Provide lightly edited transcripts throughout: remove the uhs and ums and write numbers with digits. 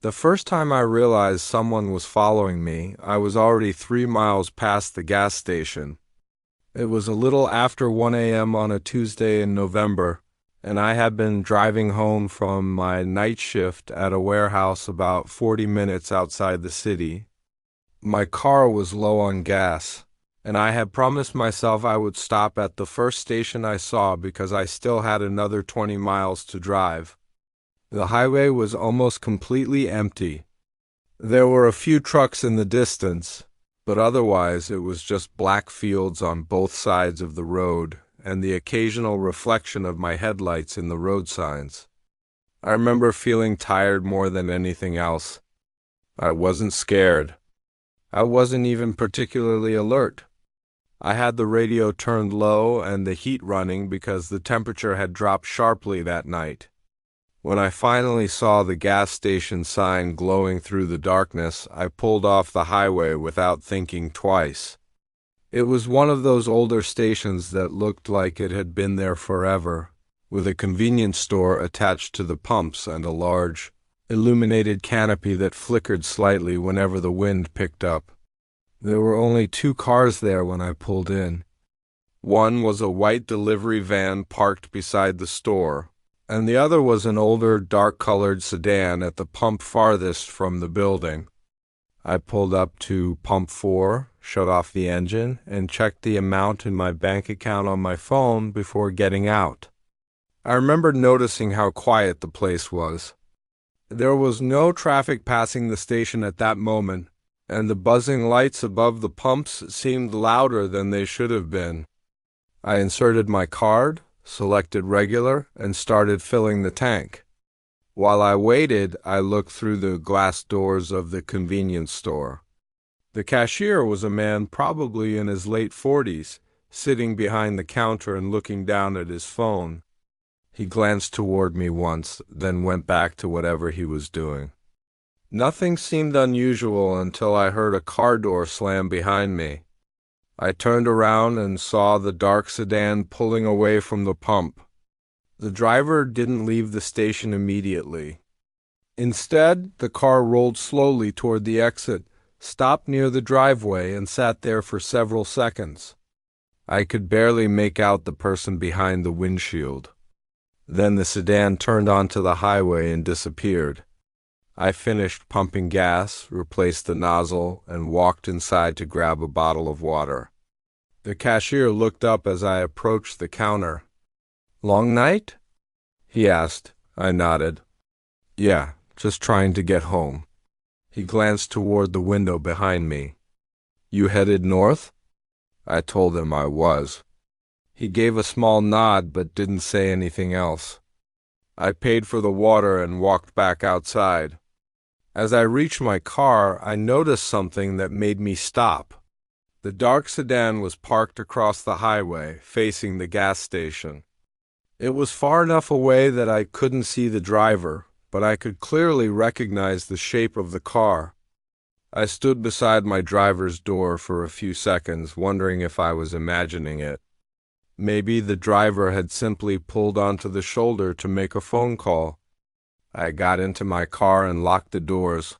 The first time I realized someone was following me, I was already 3 miles past the gas station. It was a little after 1 a.m. on a Tuesday in November, and I had been driving home from my night shift at a warehouse about 40 minutes outside the city. My car was low on gas, and I had promised myself I would stop at the first station I saw because I still had another 20 miles to drive. The highway was almost completely empty. There were a few trucks in the distance, but otherwise it was just black fields on both sides of the road and the occasional reflection of my headlights in the road signs. I remember feeling tired more than anything else. I wasn't scared. I wasn't even particularly alert. I had the radio turned low and the heat running because the temperature had dropped sharply that night. When I finally saw the gas station sign glowing through the darkness, I pulled off the highway without thinking twice. It was one of those older stations that looked like it had been there forever, with a convenience store attached to the pumps and a large, illuminated canopy that flickered slightly whenever the wind picked up. There were only 2 cars there when I pulled in. One was a white delivery van parked beside the store, and the other was an older, dark-colored sedan at the pump farthest from the building. I pulled up to pump 4, shut off the engine, and checked the amount in my bank account on my phone before getting out. I remember noticing how quiet the place was. There was no traffic passing the station at that moment, and the buzzing lights above the pumps seemed louder than they should have been. I inserted my card, selected regular, and started filling the tank. While I waited, I looked through the glass doors of the convenience store. The cashier was a man probably in his late 40s, sitting behind the counter and looking down at his phone. He glanced toward me once, then went back to whatever he was doing. Nothing seemed unusual until I heard a car door slam behind me. I turned around and saw the dark sedan pulling away from the pump. The driver didn't leave the station immediately. Instead, the car rolled slowly toward the exit, stopped near the driveway, and sat there for several seconds. I could barely make out the person behind the windshield. Then the sedan turned onto the highway and disappeared. I finished pumping gas, replaced the nozzle, and walked inside to grab a bottle of water. The cashier looked up as I approached the counter. "Long night?" he asked. I nodded. "Yeah, just trying to get home." He glanced toward the window behind me. "You headed north?" I told him I was. He gave a small nod but didn't say anything else. I paid for the water and walked back outside. As I reached my car, I noticed something that made me stop. The dark sedan was parked across the highway, facing the gas station. It was far enough away that I couldn't see the driver, but I could clearly recognize the shape of the car. I stood beside my driver's door for a few seconds, wondering if I was imagining it. Maybe the driver had simply pulled onto the shoulder to make a phone call. I got into my car and locked the doors.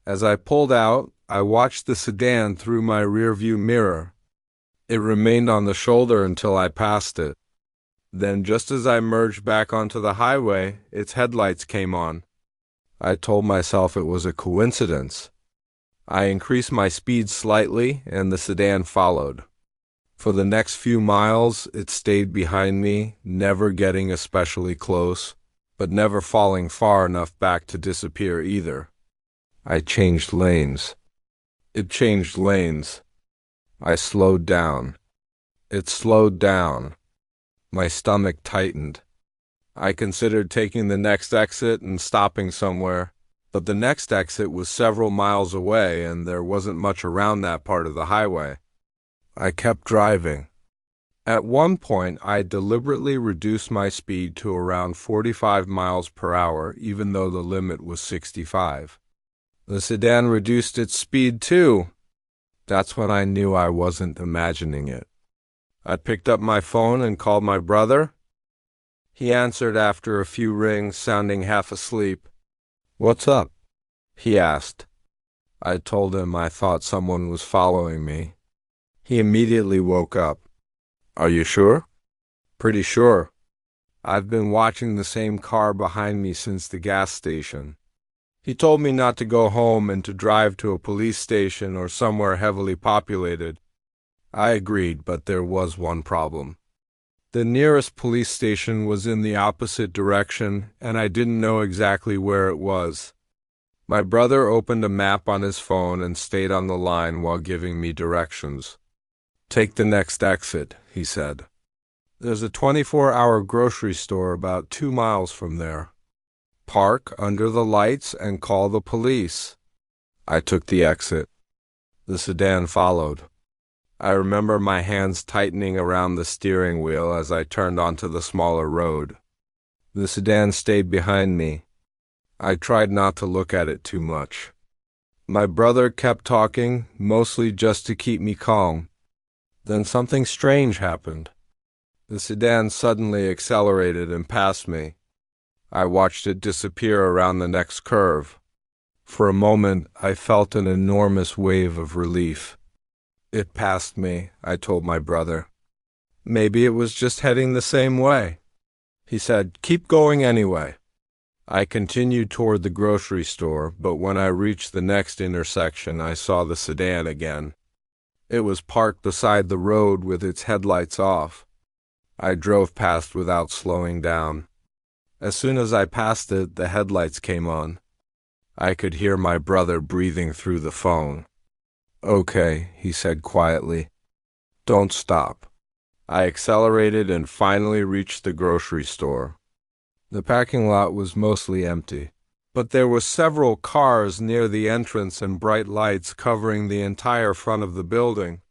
As I pulled out, I watched the sedan through my rearview mirror. It remained on the shoulder until I passed it. Then, just as I merged back onto the highway, its headlights came on. I told myself it was a coincidence. I increased my speed slightly, and the sedan followed. For the next few miles, it stayed behind me, never getting especially close, but never falling far enough back to disappear either. I changed lanes. It changed lanes. I slowed down. It slowed down. My stomach tightened. I considered taking the next exit and stopping somewhere, but the next exit was several miles away and there wasn't much around that part of the highway. I kept driving. At one point, I deliberately reduced my speed to around 45 miles per hour, even though the limit was 65. The sedan reduced its speed too. That's when I knew I wasn't imagining it. I picked up my phone and called my brother. He answered after a few rings, sounding half asleep. "What's up?" he asked. I told him I thought someone was following me. He immediately woke up. Are you sure? Pretty sure. I've been watching the same car behind me since the gas station. He told me not to go home and to drive to a police station or somewhere heavily populated. I agreed, but there was one problem. The nearest police station was in the opposite direction, and I didn't know exactly where it was. My brother opened a map on his phone and stayed on the line while giving me directions. Take the next exit, he said. There's a 24-hour grocery store about 2 miles from there. Park under the lights and call the police. I took the exit. The sedan followed. I remember my hands tightening around the steering wheel as I turned onto the smaller road. The sedan stayed behind me. I tried not to look at it too much. My brother kept talking, mostly just to keep me calm. Then something strange happened. The sedan suddenly accelerated and passed me. I watched it disappear around the next curve. For a moment, I felt an enormous wave of relief. It passed me, I told my brother. Maybe it was just heading the same way. He said, keep going anyway. I continued toward the grocery store, but when I reached the next intersection, I saw the sedan again. It was parked beside the road with its headlights off. I drove past without slowing down. As soon as I passed it, the headlights came on. I could hear my brother breathing through the phone. Okay, he said quietly. Don't stop. I accelerated and finally reached the grocery store. The parking lot was mostly empty, but there were several cars near the entrance and bright lights covering the entire front of the building.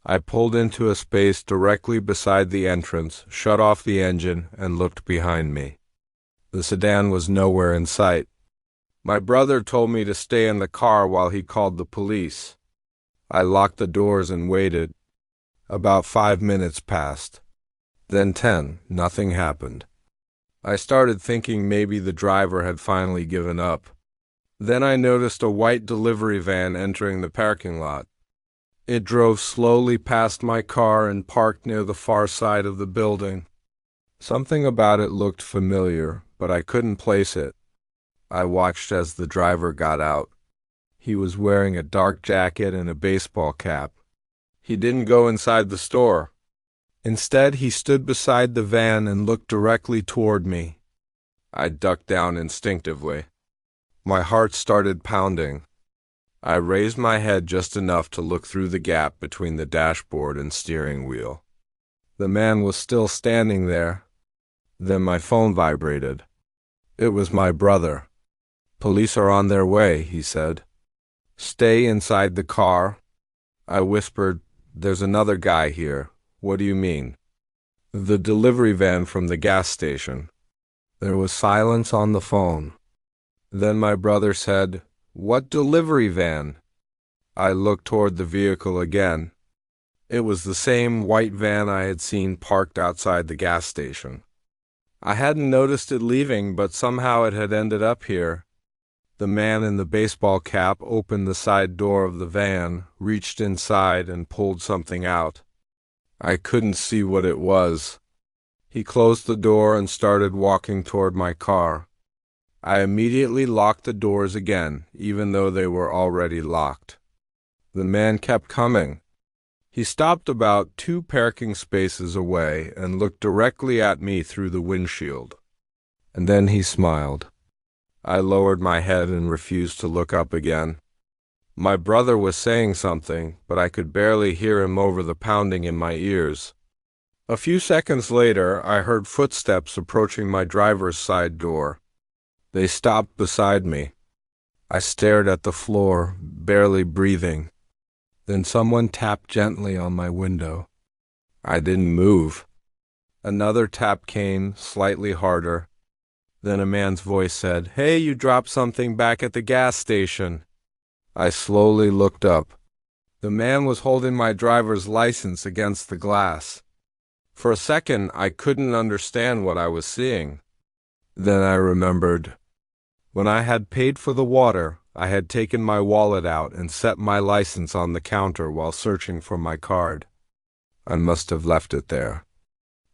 I pulled into a space directly beside the entrance, shut off the engine, and looked behind me. The sedan was nowhere in sight. My brother told me to stay in the car while he called the police. I locked the doors and waited. About 5 minutes passed. Then 10. Nothing happened. I started thinking maybe the driver had finally given up. Then I noticed a white delivery van entering the parking lot. It drove slowly past my car and parked near the far side of the building. Something about it looked familiar, but I couldn't place it. I watched as the driver got out. He was wearing a dark jacket and a baseball cap. He didn't go inside the store. Instead, he stood beside the van and looked directly toward me. I ducked down instinctively. My heart started pounding. I raised my head just enough to look through the gap between the dashboard and steering wheel. The man was still standing there. Then my phone vibrated. It was my brother. Police are on their way, he said. Stay inside the car. I whispered, there's another guy here. What do you mean? The delivery van from the gas station. There was silence on the phone. Then my brother said, what delivery van? I looked toward the vehicle again. It was the same white van I had seen parked outside the gas station. I hadn't noticed it leaving, but somehow it had ended up here. The man in the baseball cap opened the side door of the van, reached inside, and pulled something out. I couldn't see what it was. He closed the door and started walking toward my car. I immediately locked the doors again, even though they were already locked. The man kept coming. He stopped about 2 parking spaces away and looked directly at me through the windshield. And then he smiled. I lowered my head and refused to look up again. My brother was saying something, but I could barely hear him over the pounding in my ears. A few seconds later, I heard footsteps approaching my driver's side door. They stopped beside me. I stared at the floor, barely breathing. Then someone tapped gently on my window. I didn't move. Another tap came, slightly harder. Then a man's voice said, "Hey, you dropped something back at the gas station." I slowly looked up. The man was holding my driver's license against the glass. For a second, I couldn't understand what I was seeing. Then I remembered. When I had paid for the water, I had taken my wallet out and set my license on the counter while searching for my card. I must have left it there.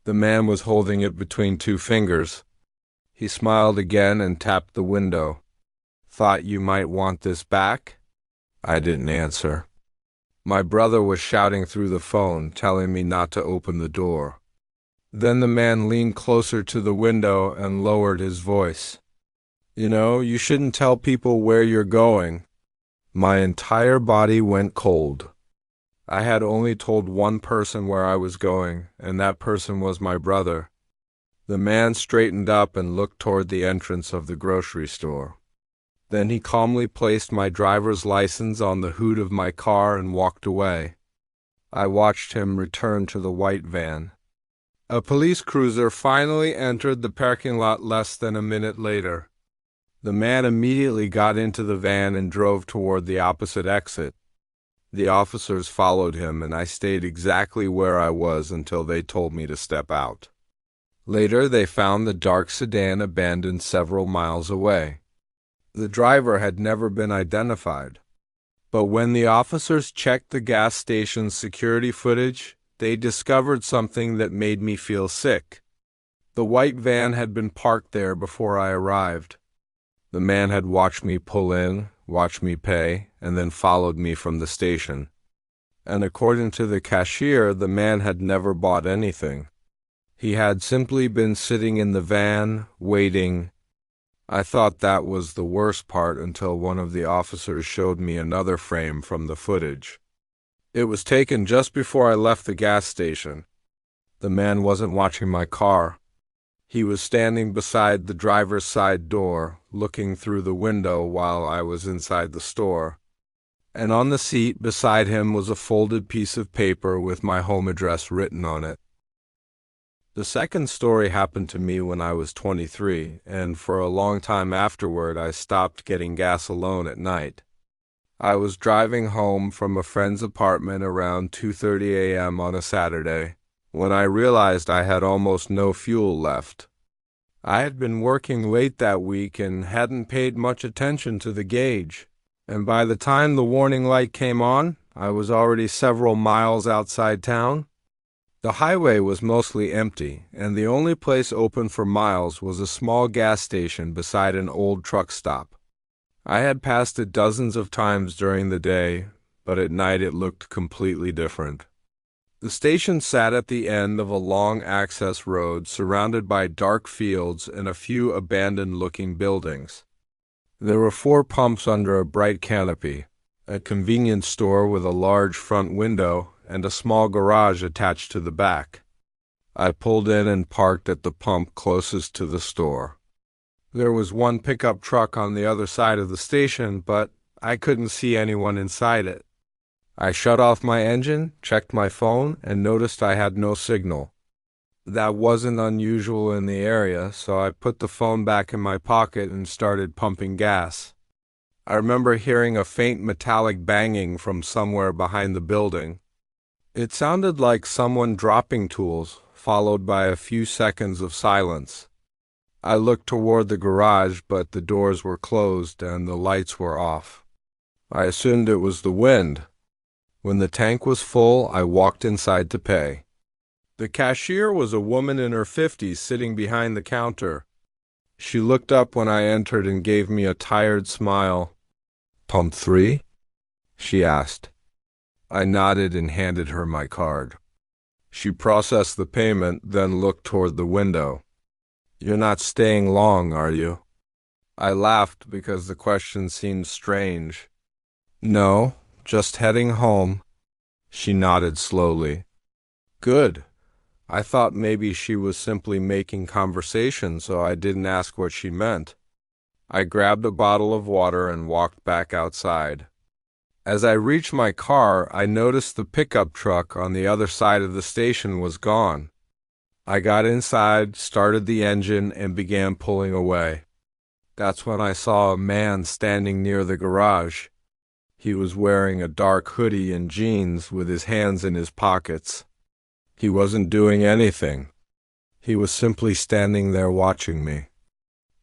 The man was holding it between two fingers. He smiled again and tapped the window. "Thought you might want this back?" I didn't answer. My brother was shouting through the phone, telling me not to open the door. Then the man leaned closer to the window and lowered his voice. "You know, you shouldn't tell people where you're going." My entire body went cold. I had only told one person where I was going, and that person was my brother. The man straightened up and looked toward the entrance of the grocery store. Then he calmly placed my driver's license on the hood of my car and walked away. I watched him return to the white van. A police cruiser finally entered the parking lot less than a minute later. The man immediately got into the van and drove toward the opposite exit. The officers followed him, and I stayed exactly where I was until they told me to step out. Later, they found the dark sedan abandoned several miles away. The driver had never been identified. But when the officers checked the gas station's security footage, they discovered something that made me feel sick. The white van had been parked there before I arrived. The man had watched me pull in, watched me pay, and then followed me from the station. And according to the cashier, the man had never bought anything. He had simply been sitting in the van, waiting. I thought that was the worst part until one of the officers showed me another frame from the footage. It was taken just before I left the gas station. The man wasn't watching my car. He was standing beside the driver's side door, looking through the window while I was inside the store. And on the seat beside him was a folded piece of paper with my home address written on it. The second story happened to me when I was 23, and for a long time afterward I stopped getting gas alone at night. I was driving home from a friend's apartment around 2:30 a.m. on a Saturday, when I realized I had almost no fuel left. I had been working late that week and hadn't paid much attention to the gauge, and by the time the warning light came on, I was already several miles outside town. The highway was mostly empty, and the only place open for miles was a small gas station beside an old truck stop. I had passed it dozens of times during the day, but at night it looked completely different. The station sat at the end of a long access road surrounded by dark fields and a few abandoned-looking buildings. There were 4 pumps under a bright canopy, a convenience store with a large front window, and a small garage attached to the back. I pulled in and parked at the pump closest to the store. There was one pickup truck on the other side of the station, but I couldn't see anyone inside it. I shut off my engine, checked my phone, and noticed I had no signal. That wasn't unusual in the area, so I put the phone back in my pocket and started pumping gas. I remember hearing a faint metallic banging from somewhere behind the building. It sounded like someone dropping tools, followed by a few seconds of silence. I looked toward the garage, but the doors were closed and the lights were off. I assumed it was the wind. When the tank was full, I walked inside to pay. The cashier was a woman in her 50s sitting behind the counter. She looked up when I entered and gave me a tired smile. "Pump 3?" she asked. I nodded and handed her my card. She processed the payment, then looked toward the window. "You're not staying long, are you?" I laughed because the question seemed strange. "No, just heading home." She nodded slowly. "Good." I thought maybe she was simply making conversation, so I didn't ask what she meant. I grabbed a bottle of water and walked back outside. As I reached my car, I noticed the pickup truck on the other side of the station was gone. I got inside, started the engine, and began pulling away. That's when I saw a man standing near the garage. He was wearing a dark hoodie and jeans with his hands in his pockets. He wasn't doing anything. He was simply standing there watching me.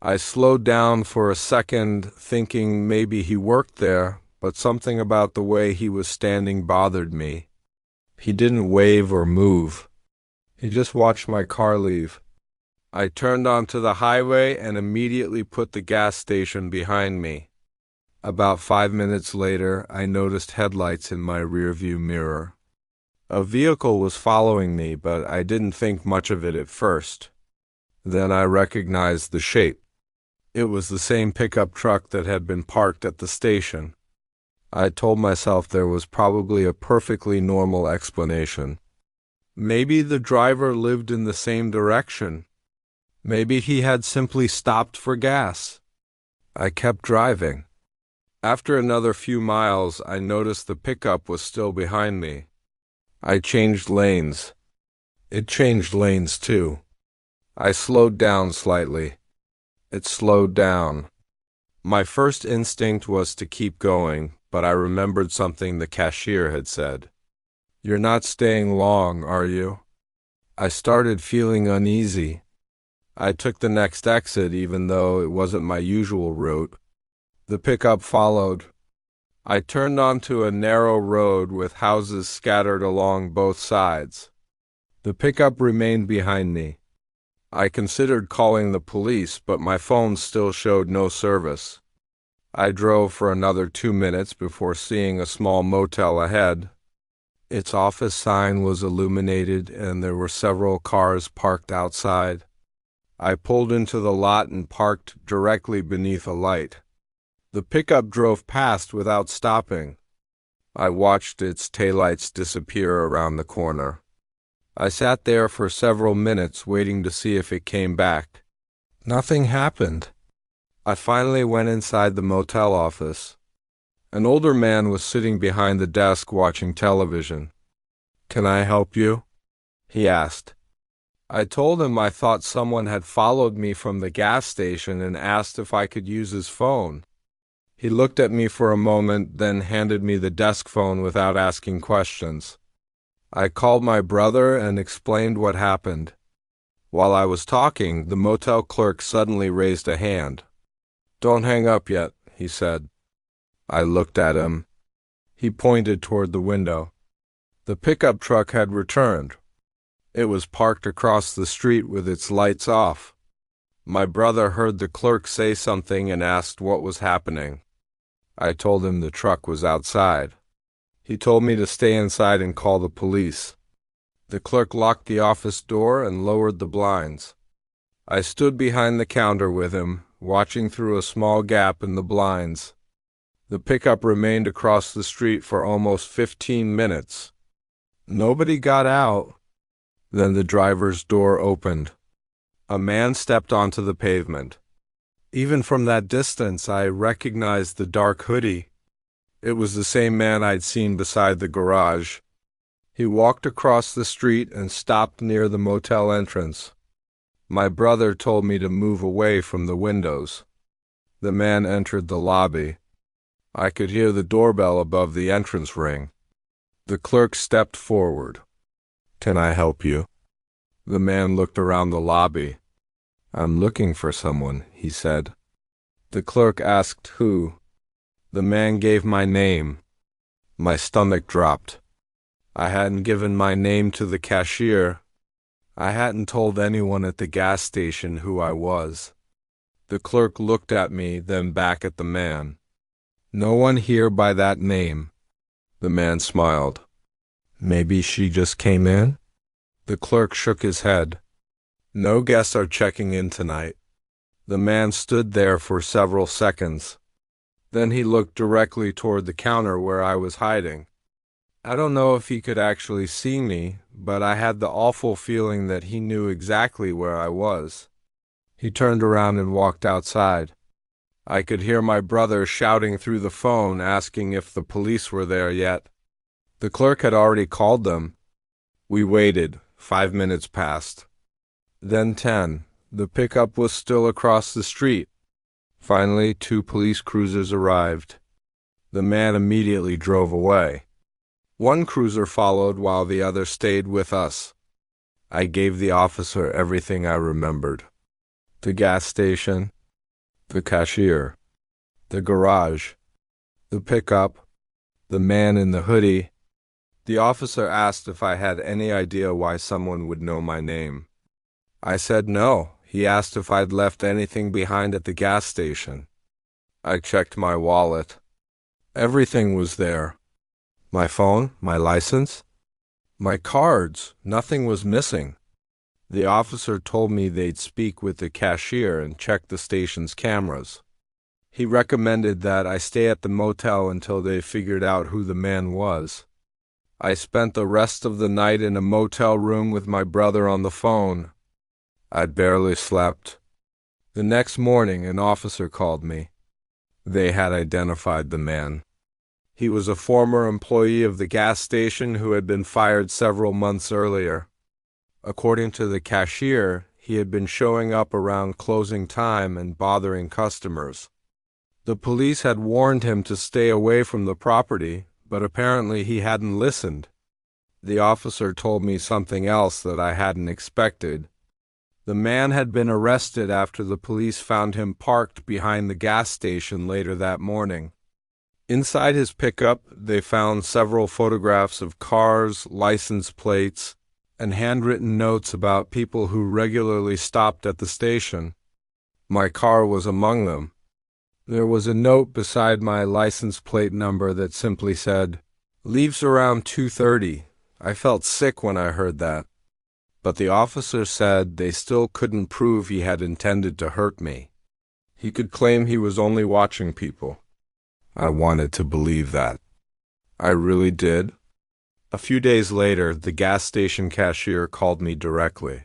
I slowed down for a second, thinking maybe he worked there, but something about the way he was standing bothered me. He didn't wave or move. He just watched my car leave. I turned onto the highway and immediately put the gas station behind me. About 5 minutes later, I noticed headlights in my rearview mirror. A vehicle was following me, but I didn't think much of it at first. Then I recognized the shape. It was the same pickup truck that had been parked at the station. I told myself there was probably a perfectly normal explanation. Maybe the driver lived in the same direction. Maybe he had simply stopped for gas. I kept driving. After another few miles, I noticed the pickup was still behind me. I changed lanes. It changed lanes too. I slowed down slightly. It slowed down. My first instinct was to keep going, but I remembered something the cashier had said. "You're not staying long, are you?" I started feeling uneasy. I took the next exit even though it wasn't my usual route. The pickup followed. I turned onto a narrow road with houses scattered along both sides. The pickup remained behind me. I considered calling the police, but my phone still showed no service. I drove for another 2 minutes before seeing a small motel ahead. Its office sign was illuminated and there were several cars parked outside. I pulled into the lot and parked directly beneath a light. The pickup drove past without stopping. I watched its taillights disappear around the corner. I sat there for several minutes waiting to see if it came back. Nothing happened. I finally went inside the motel office. An older man was sitting behind the desk watching television. "Can I help you?" he asked. I told him I thought someone had followed me from the gas station and asked if I could use his phone. He looked at me for a moment, then handed me the desk phone without asking questions. I called my brother and explained what happened. While I was talking, the motel clerk suddenly raised a hand. "Don't hang up yet," he said. I looked at him. He pointed toward the window. The pickup truck had returned. It was parked across the street with its lights off. My brother heard the clerk say something and asked what was happening. I told him the truck was outside. He told me to stay inside and call the police. The clerk locked the office door and lowered the blinds. I stood behind the counter with him, watching through a small gap in the blinds. The pickup remained across the street for almost 15 minutes. Nobody got out. Then the driver's door opened. A man stepped onto the pavement. Even from that distance, I recognized the dark hoodie. It was the same man I'd seen beside the garage. He walked across the street and stopped near the motel entrance. My brother told me to move away from the windows. The man entered the lobby. I could hear the doorbell above the entrance ring. The clerk stepped forward. "Can I help you?" The man looked around the lobby. "I'm looking for someone," he said. The clerk asked who. The man gave my name. My stomach dropped. I hadn't given my name to the cashier. I hadn't told anyone at the gas station who I was. The clerk looked at me, then back at the man. "No one here by that name." The man smiled. "Maybe she just came in?" The clerk shook his head. "No guests are checking in tonight." The man stood there for several seconds. Then he looked directly toward the counter where I was hiding. I don't know if he could actually see me, but I had the awful feeling that he knew exactly where I was. He turned around and walked outside. I could hear my brother shouting through the phone, asking if the police were there yet. The clerk had already called them. We waited. 5 minutes passed. Then 10. The pickup was still across the street. Finally, 2 police cruisers arrived. The man immediately drove away. One cruiser followed while the other stayed with us. I gave the officer everything I remembered. The gas station, The cashier, the garage, the pickup, the man in the hoodie. The officer asked if I had any idea why someone would know my name. I said no. He asked if I'd left anything behind at the gas station. I checked my wallet. Everything was there. My phone, my license, my cards. Nothing was missing. The officer told me they'd speak with the cashier and check the station's cameras. He recommended that I stay at the motel until they figured out who the man was. I spent the rest of the night in a motel room with my brother on the phone. I'd barely slept. The next morning, an officer called me. They had identified the man. He was a former employee of the gas station who had been fired several months earlier. According to the cashier, he had been showing up around closing time and bothering customers. The police had warned him to stay away from the property, but apparently he hadn't listened. The officer told me something else that I hadn't expected. The man had been arrested after the police found him parked behind the gas station later that morning. Inside his pickup, they found several photographs of cars, license plates, and handwritten notes about people who regularly stopped at the station. My car was among them. There was a note beside my license plate number that simply said, "Leaves around 2:30. I felt sick when I heard that. But the officer said they still couldn't prove he had intended to hurt me. He could claim he was only watching people. I wanted to believe that. I really did. A few days later, the gas station cashier called me directly.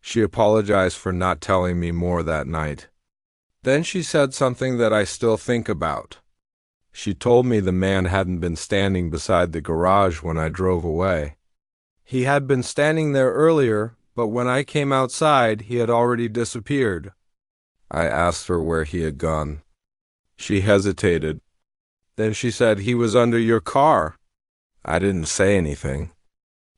She apologized for not telling me more that night. Then she said something that I still think about. She told me the man hadn't been standing beside the garage when I drove away. He had been standing there earlier, but when I came outside, he had already disappeared. I asked her where he had gone. She hesitated. Then she said, "He was under your car." I didn't say anything.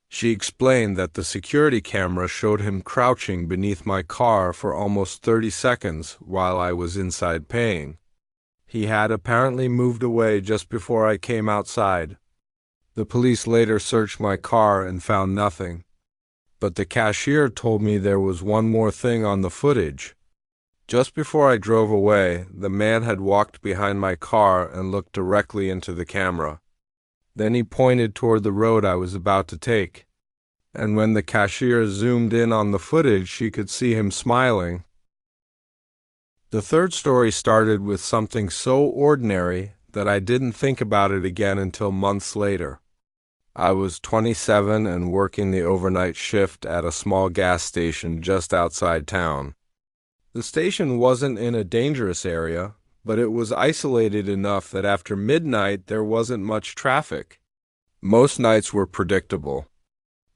She explained that the security camera showed him crouching beneath my car for almost 30 seconds while I was inside paying. He had apparently moved away just before I came outside. The police later searched my car and found nothing. But the cashier told me there was one more thing on the footage. Just before I drove away, the man had walked behind my car and looked directly into the camera. Then he pointed toward the road I was about to take. And when the cashier zoomed in on the footage, she could see him smiling. The third story started with something so ordinary that I didn't think about it again until months later. I was 27 and working the overnight shift at a small gas station just outside town. The station wasn't in a dangerous area, but it was isolated enough that after midnight there wasn't much traffic. Most nights were predictable.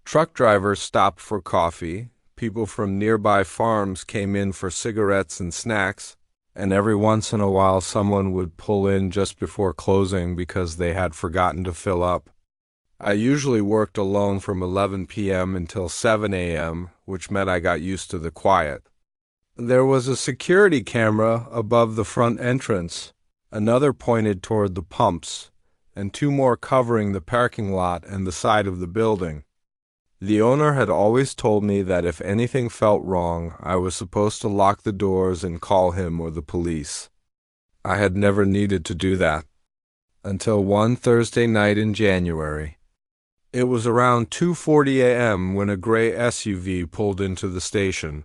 Truck drivers stopped for coffee, people from nearby farms came in for cigarettes and snacks, and every once in a while someone would pull in just before closing because they had forgotten to fill up. I usually worked alone from 11 p.m. until 7 a.m., which meant I got used to the quiet. There was a security camera above the front entrance, another pointed toward the pumps, and two more covering the parking lot and the side of the building. The owner had always told me that if anything felt wrong, I was supposed to lock the doors and call him or the police. I had never needed to do that, until one Thursday night in January. It was around 2:40 a.m. when a gray SUV pulled into the station.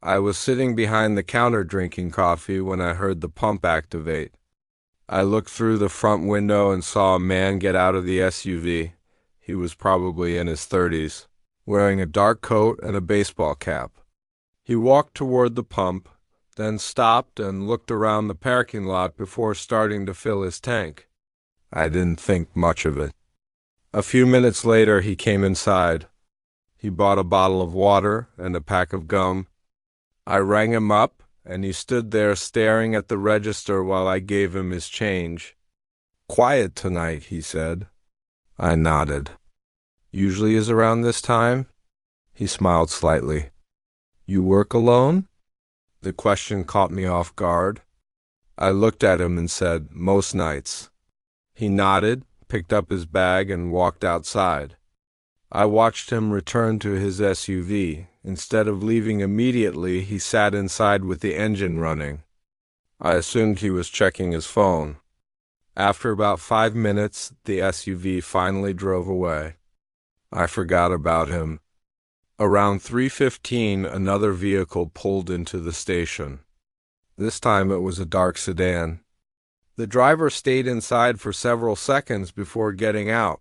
I was sitting behind the counter drinking coffee when I heard the pump activate. I looked through the front window and saw a man get out of the SUV. He was probably in his 30s, wearing a dark coat and a baseball cap. He walked toward the pump, then stopped and looked around the parking lot before starting to fill his tank. I didn't think much of it. A few minutes later, he came inside. He bought a bottle of water and a pack of gum. I rang him up, and he stood there staring at the register while I gave him his change. "Quiet tonight," he said. I nodded. "Usually is around this time?" He smiled slightly. "You work alone?" The question caught me off guard. I looked at him and said, "Most nights." He nodded, picked up his bag, and walked outside. I watched him return to his SUV. Instead of leaving immediately, he sat inside with the engine running. I assumed he was checking his phone. After about 5 minutes, the SUV finally drove away. I forgot about him. Around 3:15, another vehicle pulled into the station. This time it was a dark sedan. The driver stayed inside for several seconds before getting out.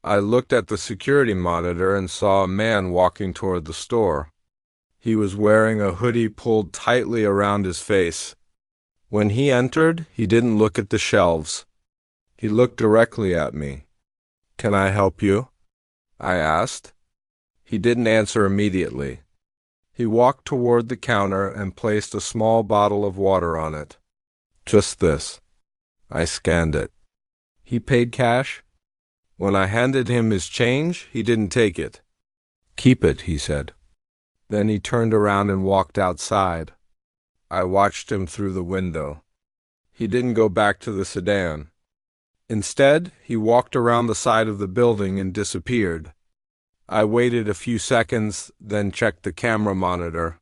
I looked at the security monitor and saw a man walking toward the store. He was wearing a hoodie pulled tightly around his face. When he entered, he didn't look at the shelves. He looked directly at me. "Can I help you?" I asked. He didn't answer immediately. He walked toward the counter and placed a small bottle of water on it. "Just this." I scanned it. He paid cash. When I handed him his change, he didn't take it. "Keep it," he said. Then he turned around and walked outside. I watched him through the window. He didn't go back to the sedan. Instead, he walked around the side of the building and disappeared. I waited a few seconds, then checked the camera monitor.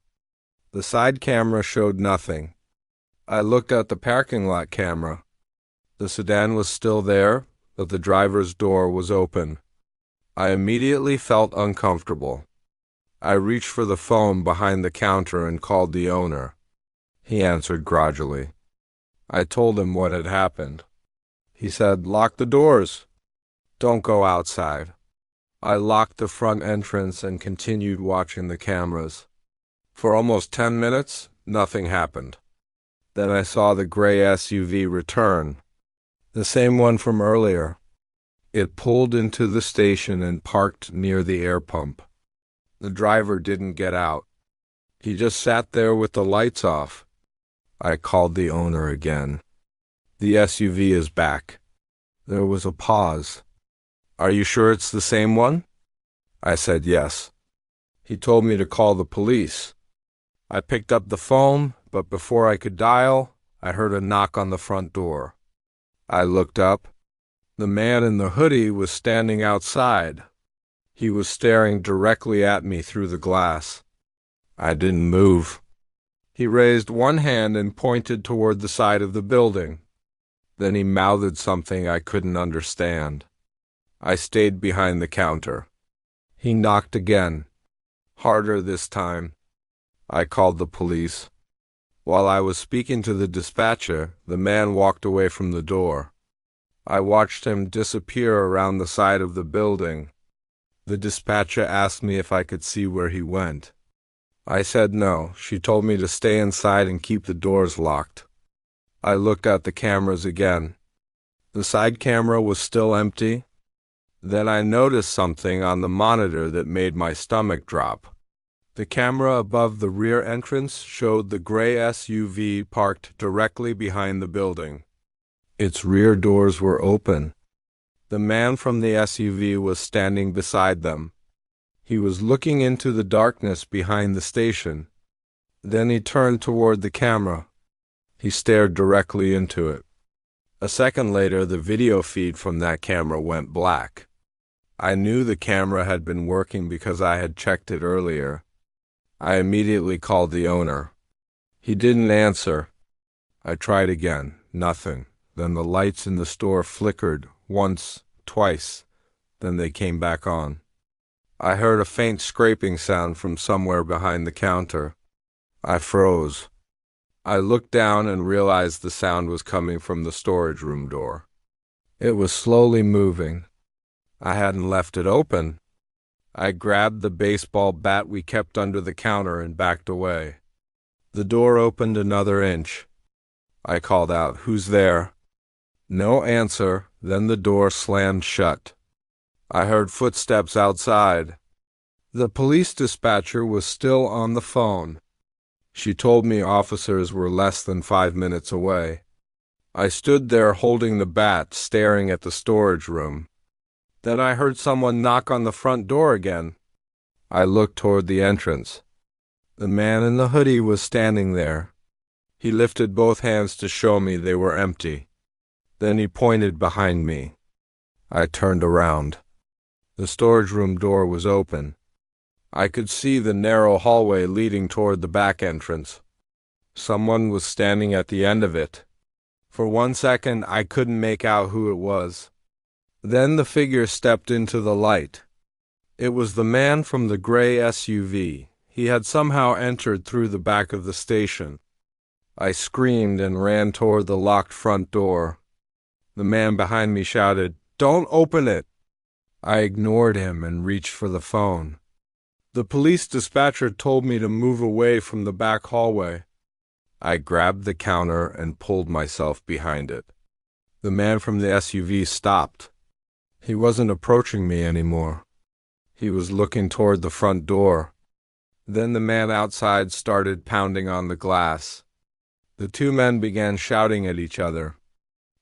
The side camera showed nothing. I looked at the parking lot camera. The sedan was still there, but the driver's door was open. I immediately felt uncomfortable. I reached for the phone behind the counter and called the owner. He answered grudgingly. I told him what had happened. He said, "Lock the doors. Don't go outside." I locked the front entrance and continued watching the cameras. For almost 10 minutes, nothing happened. Then I saw the gray SUV return, the same one from earlier. It pulled into the station and parked near the air pump. The driver didn't get out. He just sat there with the lights off. I called the owner again. "The SUV is back." There was a pause. "Are you sure it's the same one?" I said yes. He told me to call the police. I picked up the phone, but before I could dial, I heard a knock on the front door. I looked up. The man in the hoodie was standing outside. He was staring directly at me through the glass. I didn't move. He raised one hand and pointed toward the side of the building. Then he mouthed something I couldn't understand. I stayed behind the counter. He knocked again, harder this time. I called the police. While I was speaking to the dispatcher, the man walked away from the door. I watched him disappear around the side of the building. The dispatcher asked me if I could see where he went. I said no. She told me to stay inside and keep the doors locked. I looked at the cameras again. The side camera was still empty. Then I noticed something on the monitor that made my stomach drop. The camera above the rear entrance showed the gray SUV parked directly behind the building. Its rear doors were open. The man from the SUV was standing beside them. He was looking into the darkness behind the station. Then he turned toward the camera. He stared directly into it. A second later, the video feed from that camera went black. I knew the camera had been working because I had checked it earlier. I immediately called the owner. He didn't answer. I tried again. Nothing. Then the lights in the store flickered once, twice. Then they came back on. I heard a faint scraping sound from somewhere behind the counter. I froze. I looked down and realized the sound was coming from the storage room door. It was slowly moving. I hadn't left it open. I grabbed the baseball bat we kept under the counter and backed away. The door opened another inch. I called out, "Who's there?" No answer. Then the door slammed shut. I heard footsteps outside. The police dispatcher was still on the phone. She told me officers were less than 5 minutes away. I stood there holding the bat, staring at the storage room. Then I heard someone knock on the front door again. I looked toward the entrance. The man in the hoodie was standing there. He lifted both hands to show me they were empty. Then he pointed behind me. I turned around. The storage room door was open. I could see the narrow hallway leading toward the back entrance. Someone was standing at the end of it. For 1 second, I couldn't make out who it was. Then the figure stepped into the light. It was the man from the gray SUV. He had somehow entered through the back of the station. I screamed and ran toward the locked front door. The man behind me shouted, "Don't open it!" I ignored him and reached for the phone. The police dispatcher told me to move away from the back hallway. I grabbed the counter and pulled myself behind it. The man from the SUV stopped. He wasn't approaching me anymore. He was looking toward the front door. Then the man outside started pounding on the glass. The two men began shouting at each other.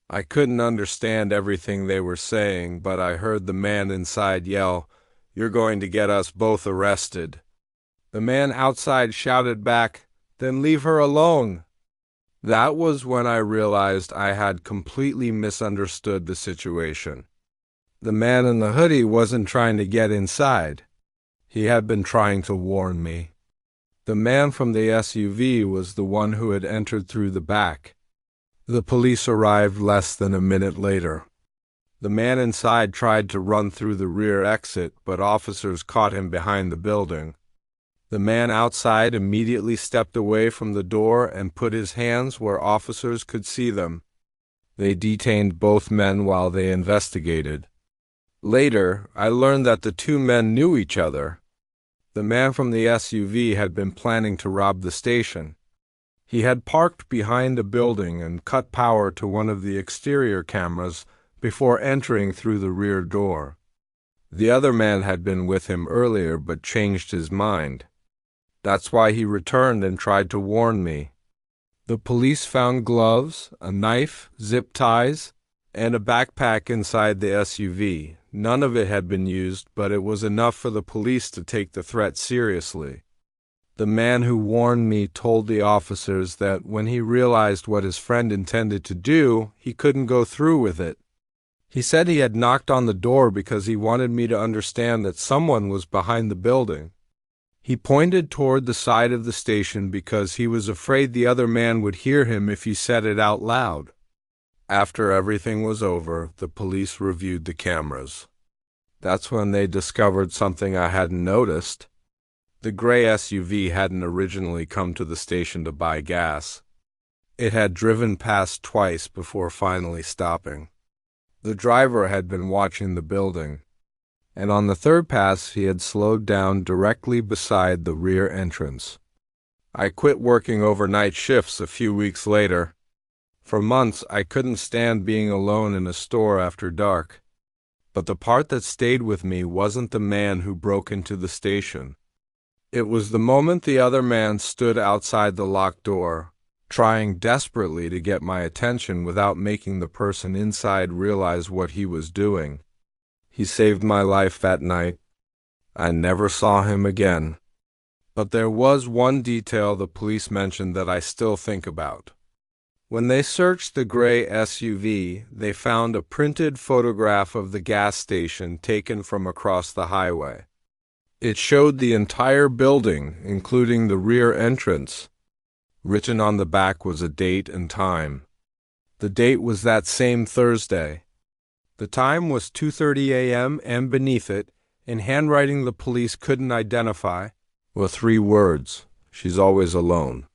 I couldn't understand everything they were saying, but I heard the man inside yell, "You're going to get us both arrested." The man outside shouted back, "Then leave her alone." That was when I realized I had completely misunderstood the situation. The man in the hoodie wasn't trying to get inside. He had been trying to warn me. The man from the SUV was the one who had entered through the back. The police arrived less than a minute later. The man inside tried to run through the rear exit, but officers caught him behind the building. The man outside immediately stepped away from the door and put his hands where officers could see them. They detained both men while they investigated. Later, I learned that the two men knew each other. The man from the SUV had been planning to rob the station. He had parked behind a building and cut power to one of the exterior cameras before entering through the rear door. The other man had been with him earlier but changed his mind. That's why he returned and tried to warn me. The police found gloves, a knife, zip ties, and a backpack inside the SUV. None of it had been used, but it was enough for the police to take the threat seriously. The man who warned me told the officers that when he realized what his friend intended to do, he couldn't go through with it. He said he had knocked on the door because he wanted me to understand that someone was behind the building. He pointed toward the side of the station because he was afraid the other man would hear him if he said it out loud. After everything was over, the police reviewed the cameras. That's when they discovered something I hadn't noticed. The gray SUV hadn't originally come to the station to buy gas. It had driven past twice before finally stopping. The driver had been watching the building, and on the third pass he had slowed down directly beside the rear entrance. I quit working overnight shifts a few weeks later. For months I couldn't stand being alone in a store after dark. But the part that stayed with me wasn't the man who broke into the station. It was the moment the other man stood outside the locked door, trying desperately to get my attention without making the person inside realize what he was doing. He saved my life that night. I never saw him again. But there was one detail the police mentioned that I still think about. When they searched the gray SUV, they found a printed photograph of the gas station taken from across the highway. It showed the entire building, including the rear entrance. Written on the back was a date and time. The date was that same Thursday. The time was 2:30 a.m., and beneath it, in handwriting the police couldn't identify, were 3 words: "She's always alone."